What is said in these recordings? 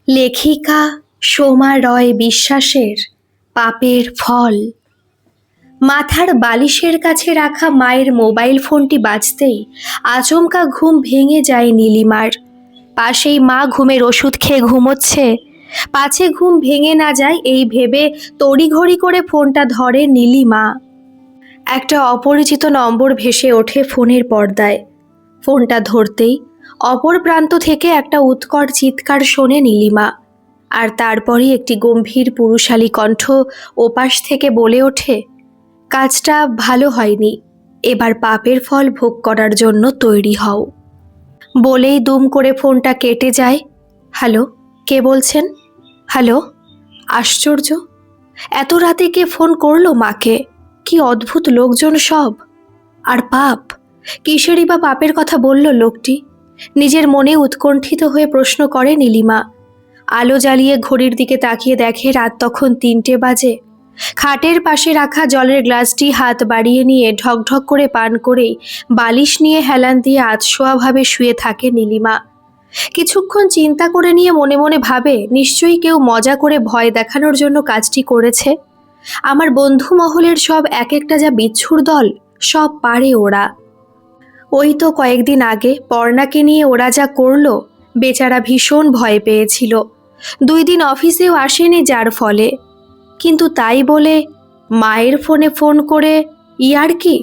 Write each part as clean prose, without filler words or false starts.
লেখিকা সোমা রয় বিশ্বাসের পাপের ফল। মাথার বালিশের কাছে রাখা মায়ের মোবাইল ফোনটি বাজতেই আচমকা ঘুম ভেঙে যায় নীলিমার। পাশেই মা ঘুমের ওষুধ খেয়ে ঘুমোচ্ছে, পাছে ঘুম ভেঙে না যায় এই ভেবে তড়িঘড়ি করে ফোনটা ধরে নীলিমা। একটা অপরিচিত নম্বর ভেসে ওঠে ফোনের পর্দায়। ফোনটা ধরতেই অপর প্রান্ত থেকে একটা উৎকট চিৎকার শোনে নীলিমা, আর তারপরই একটি গম্ভীর পুরুষালী কণ্ঠ ওপাশ থেকে বলে ওঠে, কাজটা ভালো হয়নি, এবার পাপের ফল ভোগ করার জন্য তৈরি হও। বলেই দুম করে ফোনটা কেটে যায়। হ্যালো, কে বলছেন? হ্যালো। আশ্চর্য, এত রাতে কে ফোন করলো মাকে? কি অদ্ভুত লোকজন সব। আর পাপ, কিসেরই বা পাপের কথা বলল লোকটি? নিজের মনে উৎকণ্ঠিত হয়ে প্রশ্ন করে নীলিমা। আলো জ্বালিয়ে ঘড়ির দিকে তাকিয়ে দেখে রাত তখন 3টে বাজে। খাটের পাশে রাখা জলের গ্লাসটি হাত বাড়িয়ে নিয়ে ঢকঢক করে পান করেই বালিশ নিয়ে হেলান দিয়ে আধশোয়াভাবে শুয়ে থাকে নীলিমা। কিছুক্ষণ চিন্তা করে নিয়ে মনে মনে ভাবে, নিশ্চয়ই কেউ মজা করে ভয় দেখানোর জন্য কাজটি করেছে। আমার বন্ধু মহলের সব এক একটা যা বিচ্ছুর দল, সব পারে ওরা। ওই তো কয়েকদিন আগে পর্ণাকে নিয়ে ওরা যা করলো, বেচারা ভীষণ ভয় পেয়েছিল। 2 দিন অফিসেও আসেনি যার ফলে। কিন্তু তাই বলে মায়ের ফোনে ফোন করে ইয়ার্কি,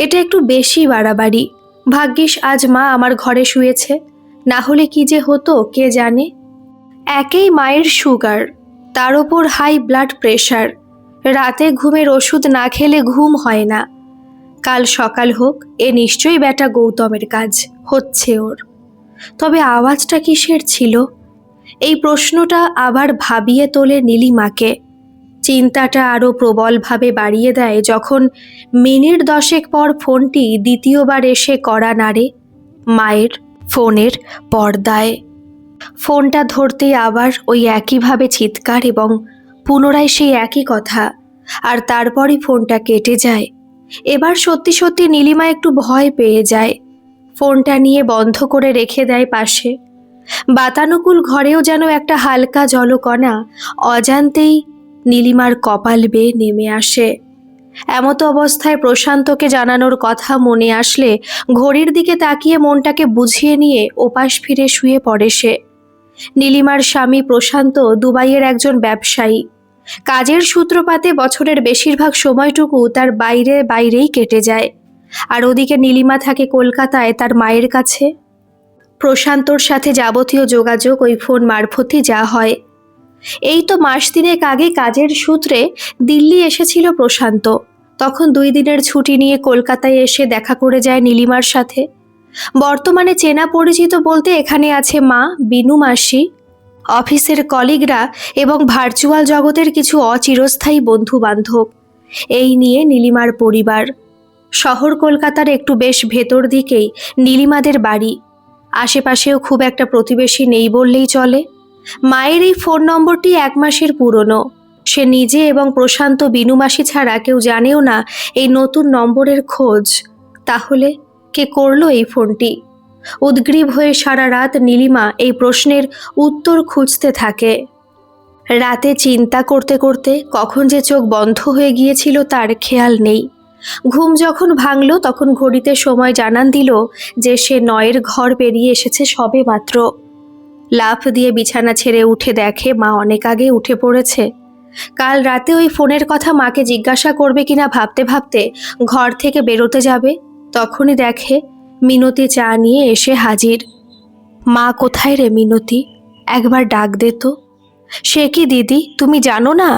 এটা একটু বেশি বাড়াবাড়ি। ভাগ্যিস আজ মা আমার ঘরে শুয়েছে, না হলে কি যে হতো কে জানে। একেই মায়ের সুগার, তার ওপর হাই ব্লাড প্রেশার, রাতে ঘুমের ওষুধ না খেলে ঘুম হয় না। কাল সকাল হোক, এ নিশ্চয়ই বেটা গৌতমের কাজ হচ্ছে ওর। তবে আওয়াজটা কিসের ছিল? এই প্রশ্নটা আবার ভাবিয়ে তোলে নীলিমাকে। চিন্তাটা আরও প্রবলভাবে বাড়িয়ে দেয় যখন মিনিট 10 পর ফোনটি দ্বিতীয়বার এসে কড়া নাড়ে মায়ের ফোনের পর্দায়। ফোনটা ধরতেই আবার ওই একইভাবে চিৎকার এবং পুনরায় সেই একই কথা, আর তারপরই ফোনটা কেটে যায়। এবার সত্যি সত্যি নীলিমা একটু ভয় পেয়ে যায়। ফোনটা নিয়ে বন্ধ করে রেখে দেয় পাশে। বাতানুকূল ঘরেও যেন একটা হালকা জলকণা অজান্তেই নীলিমার কপাল বেয়ে নেমে আসে। এমত অবস্থায় প্রশান্তকে জানানোর কথা মনে আসলে ঘড়ির দিকে তাকিয়ে মনটাকে বুঝিয়ে নিয়ে ওপাশ ফিরে শুয়ে পড়ে সে। নীলিমার স্বামী প্রশান্ত দুবাইয়ের একজন ব্যবসায়ী। কাজের সূত্রপাতে বছরের বেশিরভাগ সময়টুকু তার বাইরেই কেটে যায়। আর ওদিকে নীলিমা থাকে কলকাতায় তার মায়ের কাছে। প্রশান্তর সাথে যাবতীয় যোগাযোগ ওই ফোন মারফতই যা হয়। এই তো মাস 3 আগে কাজের সূত্রে দিল্লি এসেছিল প্রশান্ত। তখন 2 দিনের ছুটি নিয়ে কলকাতায় এসে দেখা করে যায় নীলিমার সাথে। বর্তমানে চেনা পরিচিত বলতে এখানে আছে মা, বিনু মাসি, অফিসের কলিগরা এবং ভার্চুয়াল জগতের কিছু অচিরস্থায়ী বন্ধু বান্ধব। এই নিয়ে নীলিমার পরিবার। শহর কলকাতার একটু বেশ ভেতর দিকেই নীলিমাদের বাড়ি। আশেপাশেও খুব একটা প্রতিবেশী নেই বললেই চলে। মায়ের এই ফোন নম্বরটি 1 মাসের পুরনো। সে নিজে এবং প্রশান্ত বিনু মাসি ছাড়া কেউ জানেও না এই নতুন নম্বরের খোঁজ। তাহলে কে করলো এই ফোনটি? উদ্গ্রীব হয়ে সারা রাত নীলিমা এই প্রশ্নের উত্তর খুঁজতে থাকে। রাতে চিন্তা করতে করতে কখন যে চোখ বন্ধ হয়ে গিয়েছিল তার খেয়াল নেই। ঘুম যখন ভাঙল তখন ঘড়িতে সময় জানান দিল যে সে 9-এর ঘর পেরিয়ে এসেছে সবে মাত্র। লাফ দিয়ে বিছানা ছেড়ে উঠে দেখে মা অনেক আগে উঠে পড়েছে। কাল রাতে ওই ফোনের কথা মাকে জিজ্ঞাসা করবে কিনা ভাবতে ভাবতে ঘর থেকে বেরোতে যাবে, তখনই দেখে মিনতি চা নিয়ে এসে হাজির। মা, কোথায় রে মিনতি? একবার ডাক দে তো। সে কি দিদি, তুমি জানো না?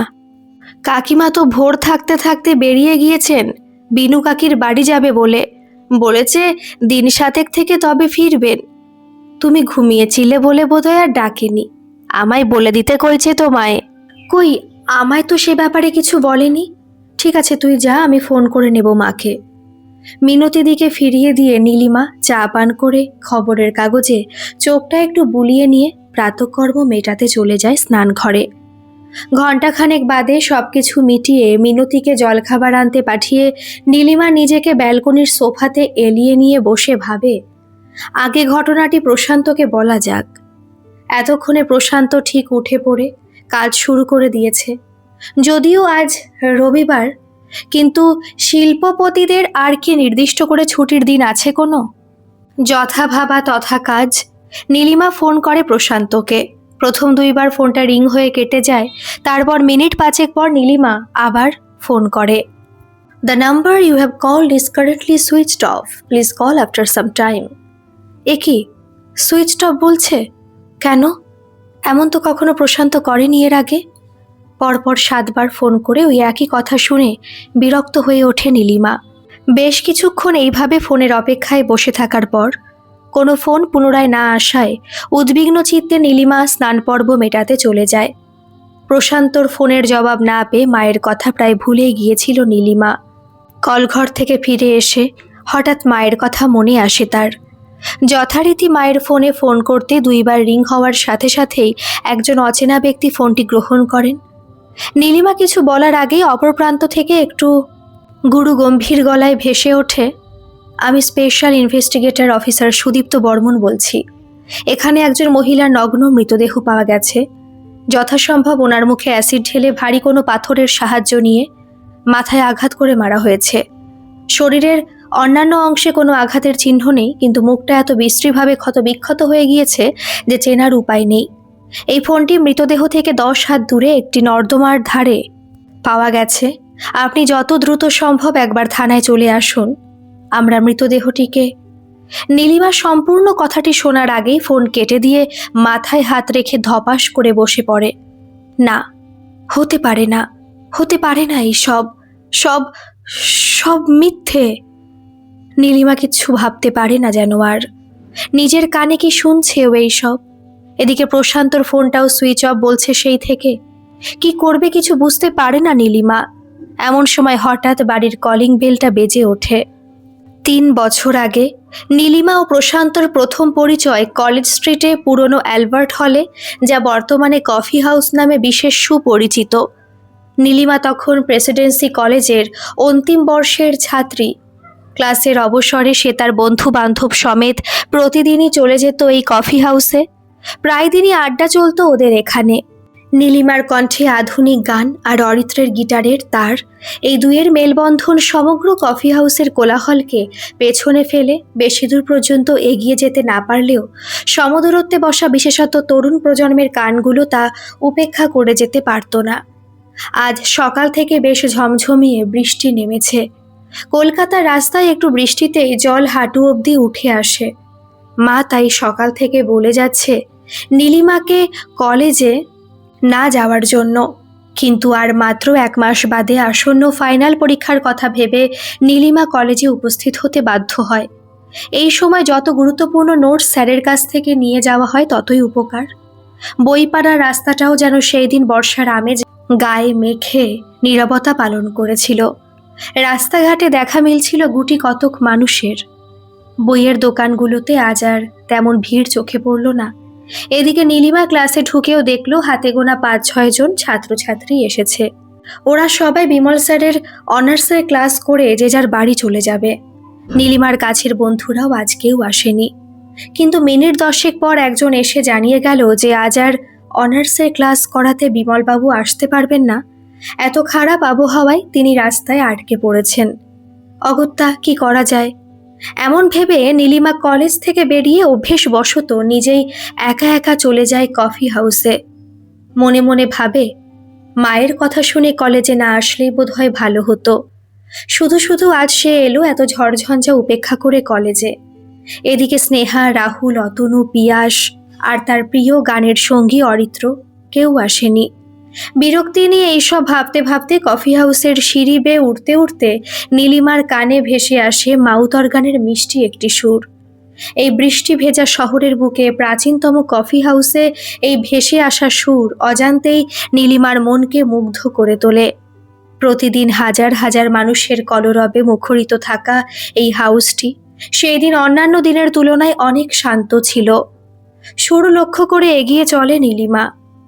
কাকিমা তো ভোর থাকতে থাকতে বেরিয়ে গিয়েছেন বিনু কাকির বাড়ি যাবে বলে। বলেছে দিন 7 থেকে তবে ফিরবেন। তুমি ঘুমিয়েছিলে বলে বোধহয় আর ডাকেনি। আমায় বলে দিতে কইছে তোমায়। কই, আমায় তো সে ব্যাপারে কিছু বলেনি। ঠিক আছে, তুই যা, আমি ফোন করে নেব মাকে। মিনতি দিকে ফিরিয়ে দিয়ে নীলিমা চা পান করে খবরের কাগজে চোখটা একটু বুলিয়ে নিয়ে প্রাতঃকর্ম মেটাতে চলে যায় স্নান ঘরে। ঘণ্টাখানেক বাদে সবকিছু মিটিয়ে মিনতিকে জলখাবার আনতে পাঠিয়ে নীলিমা নিজেকে ব্যালকনির সোফাতে এলিয়ে নিয়ে বসে ভাবে, আগে ঘটনাটি প্রশান্তকে বলা যাক। এতক্ষণে প্রশান্ত ঠিক উঠে পড়ে কাজ শুরু করে দিয়েছে। যদিও আজ রবিবার, কিন্তু শিল্পপতিদের আর কি নির্দিষ্ট করে ছুটির দিন আছে কোনো? যথা ভাবা তথা কাজ। নীলিমা ফোন করে প্রশান্তকে। প্রথম দুইবার ফোনটা রিং হয়ে কেটে যায়। তারপর মিনিট পাঁচেক পর নীলিমা আবার ফোন করে। The number you have called is currently switched off, please call after some time. এ কি, সুইচড অফ বলছে কেন? এমন তো কখনো প্রশান্ত করেনি এর আগে। পরপর 7 বার ফোন করে ওই একই কথা শুনে বিরক্ত হয়ে ওঠে নীলিমা। বেশ কিছুক্ষণ এইভাবে ফোনের অপেক্ষায় বসে থাকার পর কোনো ফোন পুনরায় না আসায় উদ্বিগ্ন চিত্তে নীলিমা স্নান পর্ব মেটাতে চলে যায়। প্রশান্তর ফোনের জবাব না পেয়ে মায়ের কথা প্রায় ভুলেই গিয়েছিল নীলিমা। কলঘর থেকে ফিরে এসে হঠাৎ মায়ের কথা মনে আসে তার। যথারীতি মায়ের ফোনে ফোন করতে 2 বার রিং হওয়ার সাথে সাথেই একজন অচেনা ব্যক্তি ফোনটি গ্রহণ করেন। নীলিমা কিছু বলার আগেই অপর প্রান্ত থেকে একটু গুরু গম্ভীর গলায় ভেসে ওঠে, আমি special investigator officer Sudipta Barman বলছি। এখানে একজন মহিলার নগ্ন মৃতদেহ পাওয়া গেছে। যথাসম্ভব ওনার মুখে অ্যাসিড ঢেলে ভারী কোনো পাথরের সাহায্য নিয়ে মাথায় আঘাত করে মারা হয়েছে। শরীরের অন্যান্য অংশে কোনো আঘাতের চিহ্ন নেই, কিন্তু মুখটা এত বিশ্রীভাবে ক্ষতবিক্ষত হয়ে গিয়েছে যে চেনার উপায় নেই। এই ফোনটি মৃতদেহ থেকে 10 হাত দূরে একটি নর্দমার ধারে পাওয়া গেছে। আপনি যত দ্রুত সম্ভব একবার থানায় চলে আসুন। আমরা মৃতদেহটিকে। নীলিমা সম্পূর্ণ কথাটি শোনার আগেই ফোন কেটে দিয়ে মাথায় হাত রেখে ধপাস করে বসে পড়ে। না, হতে পারে না, হতে পারে না, এই সব সব সব মিথ্যে। নীলিমা কিচ্ছু ভাবতে পারে না যেন আর। নিজের কানে কি শুনছেও এইসব? এদিকে প্রশান্তর ফোনটাও সুইচ অফ বলছে সেই থেকে। কি করবে কিছু বুঝতে পারে না নীলিমা। এমন সময় হঠাৎ বাড়ির কলিং বেলটা বেজে ওঠে। 3 বছর আগে নীলিমা ও প্রশান্তর প্রথম পরিচয় কলেজ স্ট্রিটে পুরনো অ্যালবার্ট হলে, যা বর্তমানে কফি হাউস নামে বিশেষ সুপরিচিত। নীলিমা তখন প্রেসিডেন্সি কলেজের অন্তিম বর্ষের ছাত্রী। ক্লাসের অবসরে সে তার বন্ধু বান্ধব সমেত প্রতিদিনই চলে যেত এই কফি হাউসে। প্রায় দিনই আড্ডা চলতো ওদের এখানে। নীলিমার কণ্ঠে আধুনিক গান আর অরিত্রের গিটারের তার, এই দুয়ের মেলবন্ধন সমগ্র কফি হাউসের কোলাহলকে পেছনে ফেলে বেশি দূর পর্যন্ত এগিয়ে যেতে না পারলেও সমদূরত্বে বসা বিশেষত তরুণ প্রজন্মের কানগুলো তা উপেক্ষা করে যেতে পারত না। আজ সকাল থেকে বেশ ঝমঝমিয়ে বৃষ্টি নেমেছে। কলকাতার রাস্তায় একটু বৃষ্টিতেই জল হাঁটু অবধি উঠে আসে। মা তাই সকাল থেকে বলে যাচ্ছে নীলিমাকে কলেজে না যাওয়ার জন্য। কিন্তু আর মাত্র 1 মাস বাদে আসন্ন ফাইনাল পরীক্ষার কথা ভেবে নীলিমা কলেজে উপস্থিত হতে বাধ্য হয়। এই সময় যত গুরুত্বপূর্ণ নোটস স্যারের কাছ থেকে নিয়ে যাওয়া হয় ততই উপকার। বইপাড়ার রাস্তাটাও যেন সেই দিন বর্ষার আমেজ গায়ে মেখে নীরবতা পালন করেছিল। রাস্তাঘাটে দেখা মিলছিল গুটি কতক মানুষের। বইয়ের দোকানগুলোতে আজ আর তেমন ভিড় চোখে পড়ল না। এদিকে নীলিমা ক্লাসে ঢুকেও দেখলো হাতে গোনা 5-6 জন ছাত্রছাত্রী এসেছে। ওরা সবাই বিমল স্যারের অনার্সের ক্লাস করে যে যার বাড়ি চলে যাবে। নীলিমার কাছের বন্ধুরাও আজ কেউ আসেনি। কিন্তু মিনিট 10 পর একজন এসে জানিয়ে গেল যে আজ আর অনার্সের ক্লাস করাতে বিমলবাবু আসতে পারবেন না। এত খারাপ আবহাওয়ায় তিনি রাস্তায় আটকে পড়েছেন। অগত্যা কি করা যায়? এমন ভেবে নীলিমা কলেজ থেকে বেরিয়ে অভ্যেসবশত নিজেই একা একা চলে যায় কফি হাউসে। মনে মনে ভাবে, মায়ের কথা শুনে কলেজে না আসলেই বোধহয় ভালো হতো। শুধু শুধু আজ সে এলো এত ঝড়ঝঞ্ঝা উপেক্ষা করে কলেজে। এদিকে স্নেহা, রাহুল, অতনু, পিয়াস আর তার প্রিয় গানের সঙ্গী অরিত্র কেউ আসেনি। বিরক্তি নিয়ে এইসব ভাবতে ভাবতে কফি হাউসের সিঁড়ি বেয়ে উঠতে উঠতে নীলিমার কানে ভেসে আসে মাউথ অর্গানের মিষ্টি একটি সুর। এই বৃষ্টি ভেজা শহরের বুকে প্রাচীনতম কফি হাউসে এই ভেসে আসা সুর অজান্তেই নীলিমার মনকে মুগ্ধ করে তোলে। প্রতিদিন হাজার হাজার মানুষের কলরবে মুখরিত থাকা এই হাউসটি সেই দিন অন্যান্য দিনের তুলনায় অনেক শান্ত ছিল। সুর লক্ষ্য করে এগিয়ে চলে নীলিমা।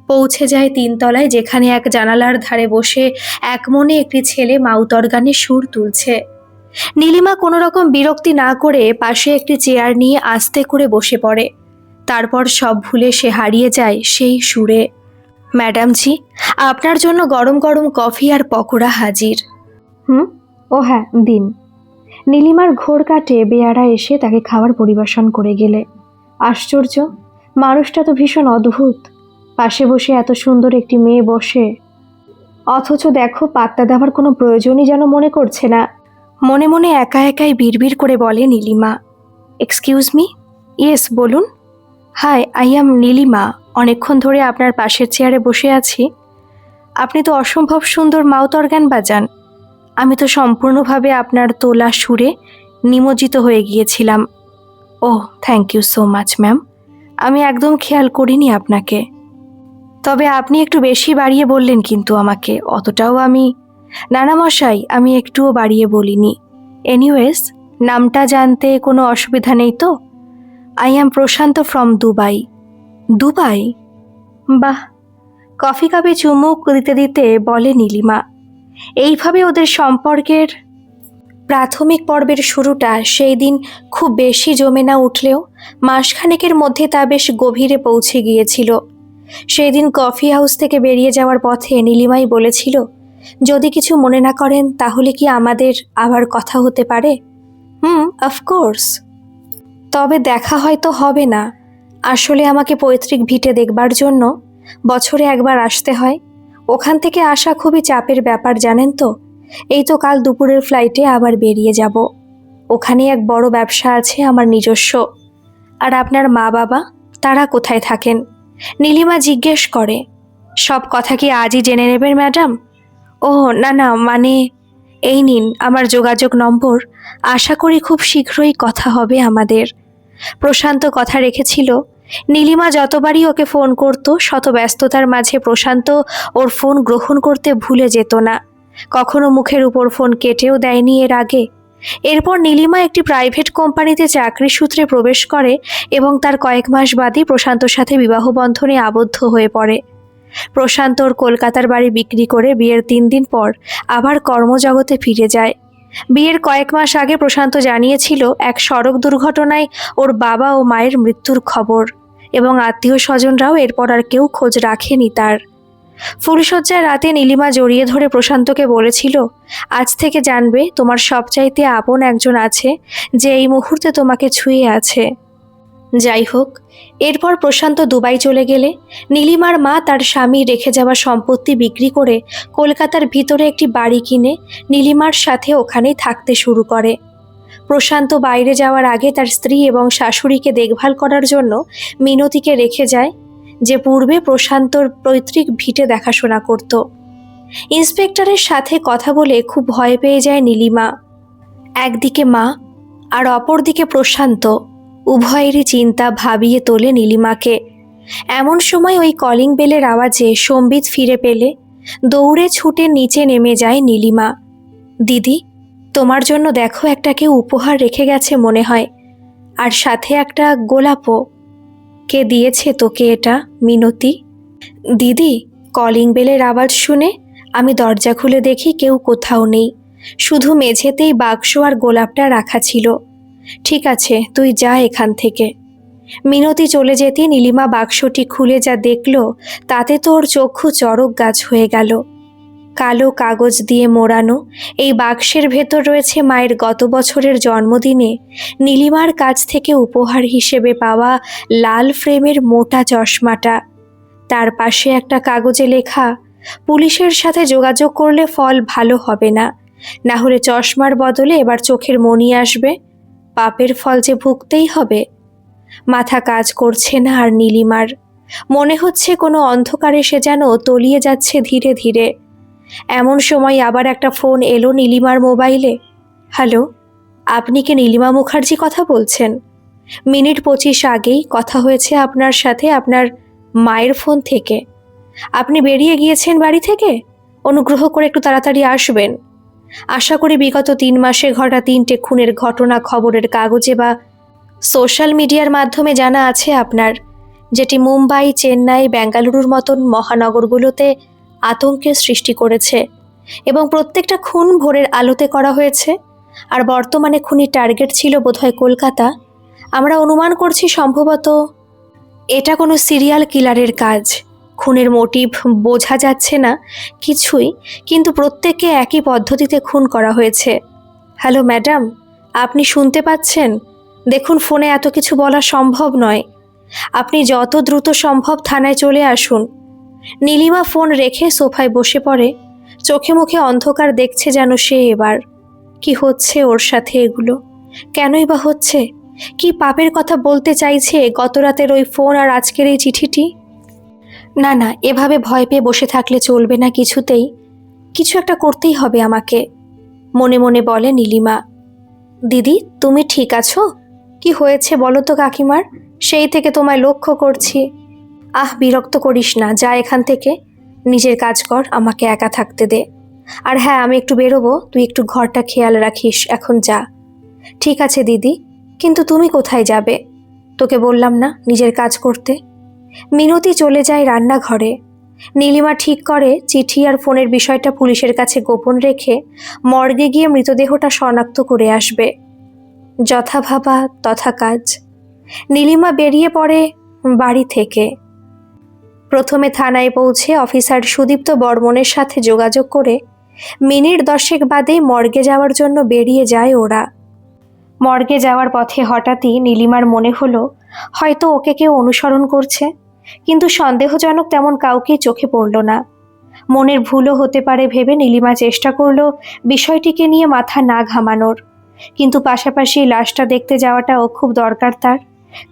পৌঁছে যায় 3 তলায়, যেখানে এক জানালার ধারে বসে এক মনে একটি ছেলে মাউথ অর্গানে সুর তুলছে। নীলিমা কোনো রকম বিরক্তি না করে পাশে একটি চেয়ার নিয়ে আস্তে করে বসে পড়ে। তারপর সব ভুলে সে হারিয়ে যায় সেই সুরে। ম্যাডাম জি, আপনার জন্য গরম গরম কফি আর পকোড়া হাজির। ও হ্যাঁ, দিন। নীলিমার ঘোর কাটে বেয়ারা এসে তাকে খাবার পরিবেশন করে গেলে। আশ্চর্য, মানুষটা তো ভীষণ অদ্ভুত। পাশে বসে এত সুন্দর একটি মেয়ে বসে, অথচ দেখো পাত্তা দেওয়ার কোনো প্রয়োজনই যেন মনে করছে না। মনে মনে একা একাই বিড়বিড় করে বলে নীলিমা। Excuse me. ইয়েস, বলুন। Hi, I am Nilima. অনেকক্ষণ ধরে আপনার পাশের চেয়ারে বসে আছি। আপনি তো অসম্ভব সুন্দর মাউথ অর্গান বাজান। আমি তো সম্পূর্ণভাবে আপনার তোলা সুরে নিমজ্জিত হয়ে গিয়েছিলাম। Oh, thank you so much ma'am. আমি একদম খেয়াল করিনি আপনাকে। তবে আপনি একটু বেশি বাড়িয়ে বললেন কিন্তু আমাকে, অতটাও আমি। নানা মশাই, আমি একটুও বাড়িয়ে বলিনি। এনিওয়েজ, নামটা জানতে কোনো অসুবিধা নেই তো? I am Prashant from Dubai. Dubai? বাহ। কফি কাপে চুমুক দিতে দিতে বলে নীলিমা। এইভাবে ওদের সম্পর্কের প্রাথমিক পর্বের শুরুটা সেই দিন খুব বেশি জমে না উঠলেও মাসখানেকের মধ্যে তা বেশ গভীরে পৌঁছে গিয়েছিল। সেই দিন কফি হাউস থেকে বেরিয়ে যাওয়ার পথে নীলিমাই বলেছিল, যদি কিছু মনে না করেন তাহলে কি আমাদের আবার কথা হতে পারে? অফকোর্স। তবে দেখা হয়তো হবে না। আসলে আমাকে পৈতৃক ভিটে দেখবার জন্য বছরে একবার আসতে হয়। ওখান থেকে আসা খুবই চাপের ব্যাপার, জানেন তো। এই তো কাল দুপুরের ফ্লাইটে আবার বেরিয়ে যাব। ওখানে এক বড় ব্যবসা আছে আমার নিজস্ব। আর আপনার মা বাবা, তারা কোথায় থাকেন? নীলিমা জিজ্ঞেস করে। সব কথা কি আজই জেনে নেবেন ম্যাডাম? ও না না, মানে এই নিন আমার যোগাযোগ নম্বর। আশা করি খুব শীঘ্রই কথা হবে আমাদের। প্রশান্ত কথা রেখেছিল। নীলিমা যতবারই ওকে ফোন করত, শত ব্যস্ততার মাঝে প্রশান্ত ওর ফোন গ্রহণ করতে ভুলে যেত না। কখনো মুখের উপর ফোন কেটেও দেয়নি এর আগে। এরপর নীলিমা একটি প্রাইভেট কোম্পানিতে চাকরি সূত্রে প্রবেশ করে এবং তার কয়েক মাস বাদই প্রশান্তর সাথে বিবাহ বন্ধনে আবদ্ধ হয়ে পড়ে। প্রশান্ত ওর কলকাতার বাড়ি বিক্রি করে বিয়ের 3 দিন পর আবার কর্মজগতে ফিরে যায়। বিয়ের কয়েক মাস আগে প্রশান্ত জানিয়েছিল এক সড়ক দুর্ঘটনায় ওর বাবা ও মায়ের মৃত্যুর খবর, এবং আত্মীয় স্বজনরাও এরপর আর কেউ খোঁজ রাখেনি তার। ফুলশয্যার রাতে নীলিমা জড়িয়ে ধরে প্রশান্তকে বলেছিল, আজ থেকে জানবে তোমার সবচাইতে আপন একজন আছে যে এই মুহূর্তে তোমাকে ছুঁয়ে আছে। যাই হোক, এরপর প্রশান্ত দুবাই চলে গেলে নীলিমার মা তার স্বামী রেখে যাওয়া সম্পত্তি বিক্রি করে কলকাতার ভিতরে একটি বাড়ি কিনে নীলিমার সাথে ওখানেই থাকতে শুরু করে। প্রশান্ত বাইরে যাওয়ার আগে তার স্ত্রী এবং শাশুড়িকে দেখভাল করার জন্য মিনতিকে রেখে যায়, যে পূর্বে প্রশান্তর পৈতৃক ভিটে দেখাশোনা করত। ইন্সপেক্টরের সাথে কথা বলে খুব ভয় পেয়ে যায় নীলিমা। একদিকে মা আর অপরদিকে প্রশান্ত, উভয়েরই চিন্তা ভাবিয়ে তোলে নীলিমাকে। এমন সময় ওই কলিং বেলের আওয়াজে সম্বিত ফিরে পেলে দৌড়ে ছুটে নিচে নেমে যায় নীলিমা। দিদি, তোমার জন্য দেখো একটা কেউ উপহার রেখে গেছে মনে হয়, আর সাথে একটা গোলাপও। কে দিয়েছে তোকে এটা, মিনতি? দিদি, কলিং বেলের আওয়াজ শুনে আমি দরজা খুলে দেখি কেউ কোথাও নেই, শুধু মেঝেতেই বাক্স আর গোলাপটা রাখা ছিল। ঠিক আছে, তুই যা এখান থেকে। মিনতি চলে যেতে নীলিমা বাক্সটি খুলে যা দেখল, তাতে তো ওর চক্ষু চড়ক গাছ হয়ে গেল। কালো কাগজ দিয়ে মোড়ানো এই বাক্সের ভেতর রয়েছে মায়ের গত বছরের জন্মদিনে নীলিমার কাছ থেকে উপহার হিসেবে পাওয়া লাল ফ্রেমের মোটা চশমাটা। তার পাশে একটা কাগজে লেখা, পুলিশের সাথে যোগাযোগ করলে ফল ভালো হবে না, না হলে চশমার বদলে এবার চোখের মণি আসবে। পাপের ফল যে ভুগতেই হবে। মাথা কাজ করছে না আর নীলিমার। মনে হচ্ছে কোনো অন্ধকারে সে যেন তলিয়ে যাচ্ছে ধীরে ধীরে। এমন সময় আবার একটা ফোন এলো নীলিমার মোবাইলে। হ্যালো, আপনি কি নীলিমা মুখার্জি কথা বলছেন? মিনিট 25 আগেই কথা হয়েছে আপনার সাথে আপনার মায়ের ফোন থেকে। আপনি বেরিয়ে গিয়েছেন বাড়ি থেকে? অনুগ্রহ করে একটু তাড়াতাড়ি আসবেন। আশা করি বিগত 3 মাসে ঘটা 3টে খুনের ঘটনা খবরের কাগজে বা সোশ্যাল মিডিয়ার মাধ্যমে জানা আছে আপনার, যেটি মুম্বাই, চেন্নাই, বেঙ্গালুরুর মতন মহানগরগুলোতে আতঙ্কের সৃষ্টি করেছে, এবং প্রত্যেকটা খুন ভোরের আলোতে করা হয়েছে। আর বর্তমানে খুনির টার্গেট ছিল বোধহয় কলকাতা। আমরা অনুমান করছি সম্ভবত। এটা কোনো সিরিয়াল কিলারের কাজ। খুনের মোটিভ বোঝা যাচ্ছে না কিছুই, কিন্তু প্রত্যেককে একই পদ্ধতিতে খুন করা হয়েছে। হ্যালো ম্যাডাম, আপনি শুনতে পাচ্ছেন? দেখুন, ফোনে এত কিছু বলা সম্ভব নয়। আপনি যত দ্রুত সম্ভব থানায় চলে আসুন। নীলিমা ফোন রেখে সোফায় বসে পড়ে। চোখে মুখে অন্ধকার দেখছে যেন সে এবার। কি হচ্ছে ওর সাথে এগুলো? কেনই বা হচ্ছে? কি পাপের কথা বলতে চাইছে গত রাতের ওই ফোন আর আজকের এই চিঠিটি? না না, এভাবে ভয় পেয়ে বসে থাকলে চলবে না কিছুতেই। কিছু একটা করতেই হবে আমাকে, মনে মনে বলে নীলিমা। দিদি, তুমি ঠিক আছো? কি হয়েছে বলো তো কাকিমার? সেই থেকে তোমায় লক্ষ্য করছি। আহ, বিরক্ত করিস না, যা এখান থেকে। নিজের কাজ কর, আমাকে একা থাকতে দে। আর হ্যাঁ, আমি একটু বেরোবো, তুই একটু ঘরটা খেয়াল রাখিস, এখন যা। ঠিক আছে দিদি, কিন্তু তুমি কোথায় যাবে? তোকে বললাম না নিজের কাজ করতে। মিনতি চলে যায় রান্নাঘরে। নীলিমা ঠিক করে চিঠি আর ফোনের বিষয়টা পুলিশের কাছে গোপন রেখে মর্গে গিয়ে মৃতদেহটা শনাক্ত করে আসবে। যথা ভাবা তথা কাজ। নীলিমা বেরিয়ে পড়ে বাড়ি থেকে। প্রথমে থানায় পৌঁছে অফিসার সুদীপ্ত বর্মনের সাথে যোগাযোগ করে মিনিট 10 বাদেই মর্গে যাওয়ার জন্য বেরিয়ে যায় ওরা। মর্গে যাওয়ার পথে হঠাৎই নীলিমার মনে হলো হয়তো ওকে কেউ অনুসরণ করছে, কিন্তু সন্দেহজনক তেমন কাউকেই চোখে পড়ল না। মনের ভুলও হতে পারে ভেবে নীলিমা চেষ্টা করলো বিষয়টিকে নিয়ে মাথা না ঘামানোর, কিন্তু পাশাপাশি লাশটা দেখতে যাওয়াটাও খুব দরকার তার,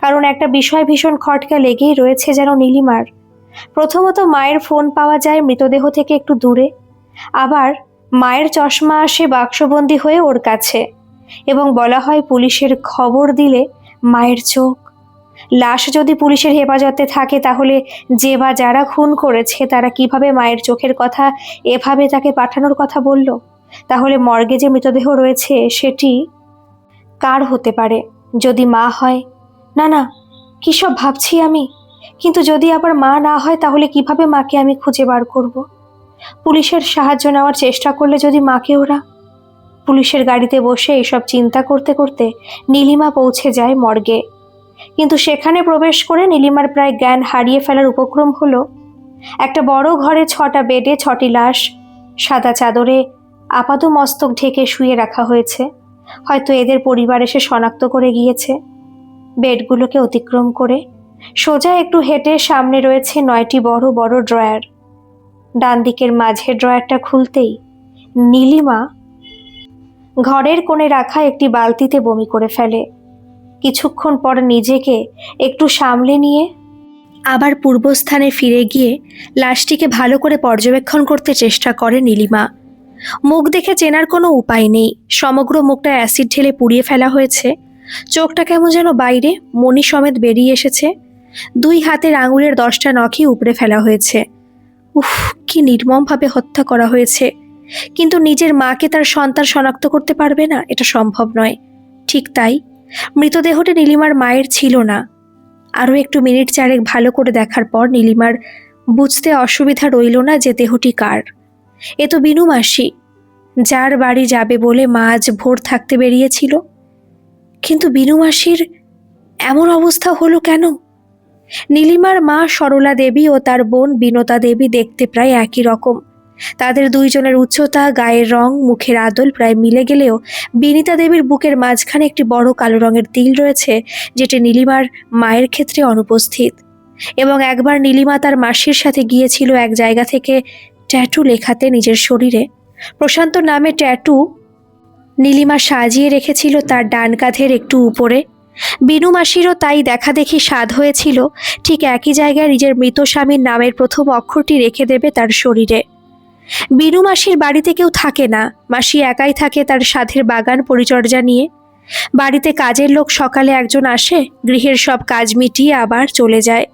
কারণ একটা বিষয় ভীষণ খটকা লেগেই রয়েছে যেন নীলিমার। প্রথমত মায়ের ফোন পাওয়া যায় মৃতদেহ থেকে একটু দূরে, আবার মায়ের চশমা আসে বাক্সবন্দি হয়ে ওর কাছে, এবং বলা হয় পুলিশের খবর দিলে মায়ের চোখ। লাশ যদি পুলিশের হেফাজতে থাকে তাহলে যে বা যারা খুন করেছে তারা কিভাবে মায়ের চোখের কথা এভাবে তাকে পাঠানোর কথা বলল? তাহলে মর্গে যে মৃতদেহ রয়েছে সেটি কার হতে পারে? যদি মা হয়? না না, কী সব ভাবছি আমি। কিন্তু যদি আবার মা না হয় তাহলে কিভাবে মাকে আমি খুঁজে বার করব? পুলিশের সাহায্য নেওয়ার চেষ্টা করলে যদি মাকে ওরা... পুলিশের গাড়িতে বসে এসব চিন্তা করতে করতে নীলিমা পৌঁছে যায় মর্গে। কিন্তু সেখানে প্রবেশ করে নীলিমার প্রায় জ্ঞান হারিয়ে ফেলার উপক্রম হলো। একটা বড় ঘরে 6টা বেডে 6টি লাশ সাদা চাদরে আপাদমস্তক ঢেকে শুয়ে রাখা হয়েছে। হয়তো এদের পরিবার এসে শনাক্ত করে গিয়েছে। বেডগুলোকে অতিক্রম করে সোজা একটু হেঁটে সামনে রয়েছে 9টি বড় বড় ড্রয়ার। ডান দিকের মাঝের ড্রয়ারটা খুলতেই নীলিমা ঘরের কোণে রাখা একটি বালতিতে বমি করে ফেলে। কিছুক্ষণ পর নিজেকে একটু সামলে নিয়ে আবার পূর্বস্থানে ফিরে গিয়ে লাশটিকে ভালো করে পর্যবেক্ষণ করতে চেষ্টা করে নীলিমা। মুখ দেখে চেনার কোনো উপায় নেই, সমগ্র মুখটা অ্যাসিড ঢেলে পুড়িয়ে ফেলা হয়েছে। চোখটা কেমন যেন বাইরে, মণি সমেত বেরিয়ে এসেছে। 2 হাতের আঙুলের 10টা নখই উপড়ে ফেলা হয়েছে। উফ, কি নির্মমভাবে হত্যা করা হয়েছে। কিন্তু নিজের মাকে তার সন্তান শনাক্ত করতে পারবে না, এটা সম্ভব নয়। ঠিক তাই, মৃতদেহটি নীলিমার মায়ের ছিল না। আরও একটু মিনিট 4 ভালো করে দেখার পর নীলিমার বুঝতে অসুবিধা রইল না যে দেহটি কার। এ তো বিনু মাসি, যার বাড়ি যাবে বলে মা আজ ভোর থাকতে বেরিয়েছিল। কিন্তু বিনু মাসির এমন অবস্থা হলো কেন? নীলিমার মা সরলা দেবী ও তার বোন বিনতা দেবী দেখতে প্রায় একই রকম। তাদের দুইজনের উচ্চতা, গায়ের রং, মুখের আদল প্রায় মিলে গেলেও বিনিতা দেবীর বুকের মাঝখানে একটি বড় কালো রঙের তিল রয়েছে, যেটি নীলিমার মায়ের ক্ষেত্রে অনুপস্থিত। এবং একবার নীলিমা তার মাসির সাথে গিয়েছিল এক জায়গা থেকে ট্যাটু লেখাতে নিজের শরীরে। প্রশান্ত নামে ট্যাটু নীলিমা সাজিয়ে রেখেছিল তার ডান কাঁধের একটু উপরে। বিনু মাসিরও তাই দেখা দেখি স্বাদ হয়েছিল ঠিক একই জায়গায় নিজের মৃত স্বামীর নামের প্রথম অক্ষরটি রেখে দেবে তার শরীরে। বিনু মাসির বাড়িতে কেউ থাকে না, মাসি একাই থাকে তার সাধের বাগান পরিচর্যা নিয়ে। বাড়িতে কাজের লোক সকালে একজন আসে, গৃহের সব কাজ মিটিয়ে আবার চলে যায়।